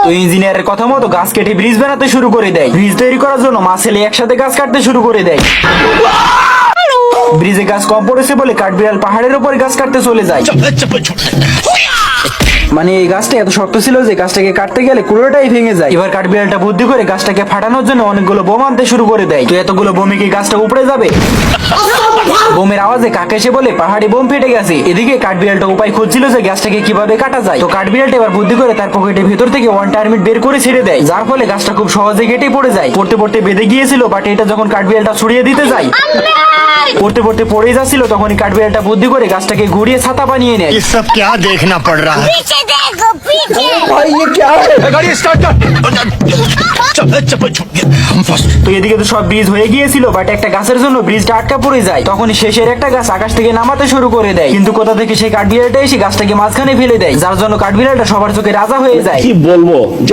তো ইঞ্জিনিয়ারের কথা মতো গাছ কেটে ব্রিজ বানাতে শুরু করে দেয়। ব্রিজ তৈরি করার জন্য মা ছেলে একসাথে গাছ কাটতে শুরু করে দেয়। ব্রিজে গাছ কম পড়েছে বলে কাঠবিড়াল পাহাড়ের উপর গাছ কাটতে চলে যায়। মানে এই গাছটা এত শক্ত ছিল যে গাছটাকে কাটতে গেলে কুড়োটাই ভেঙে যায়। এবার কাঠবিড়ালটা বুদ্ধি করে গাছটাকে ফাটানোর জন্য অনেকগুলো বোম আনতে শুরু করে দেয়। তো এতগুলো বোমে কি গাছটা উপড়ে যাবে? বোমের আওয়াজে কাকে এসে বলে পাহাড়ি বোম ফেটে গেছে। এদিকে কাঠবিড়ালটা উপায় খুঁজছিল যে গাছটাকে কিভাবে কাটা যায়। তো কাঠবিড়ালটা এবার বুদ্ধি করে তার পকেটের ভিতর থেকে ওয়ান টার্মিট বের করে ছেড়ে দেয়, যার ফলে গাছটা খুব সহজে কেটে পড়ে যায়। পড়তে পড়তে বেঁধে গিয়েছিল, বাট এটা যখন কাঠবিড়ালটা ছড়িয়ে দিতে যায়, পড়তে পড়তে পড়ে যাচ্ছিল, তখনই কাঠবিড়ালটা বুদ্ধি করে গাছটাকে ঘুরিয়ে ছাতা বানিয়ে নেয়। ये सब क्या देखना पड़ रहा है? पीछे देखो पीछे। ভাই ये क्या है? गाड़ी स्टार्ट कर। चप्पल छूट गया। हम फंस তো এদিকে তো সব ব্রিজ হয়ে গিয়েছিল, বাট একটা গাছের জন্য ব্রিজটা আটকা পড়ে যায়। তখন শেষের একটা গাছ আকাশ থেকে নামাতে শুরু করে দেয়, কিন্তু কোথা থেকে সেই কাঠবিড়ালটা এসে গাছটাকে মাঝখানে ফেলে দেয়, যার জন্য কাঠবিড়ালটা সবার চোখে রাজা হয়ে যায়। কি বলবো।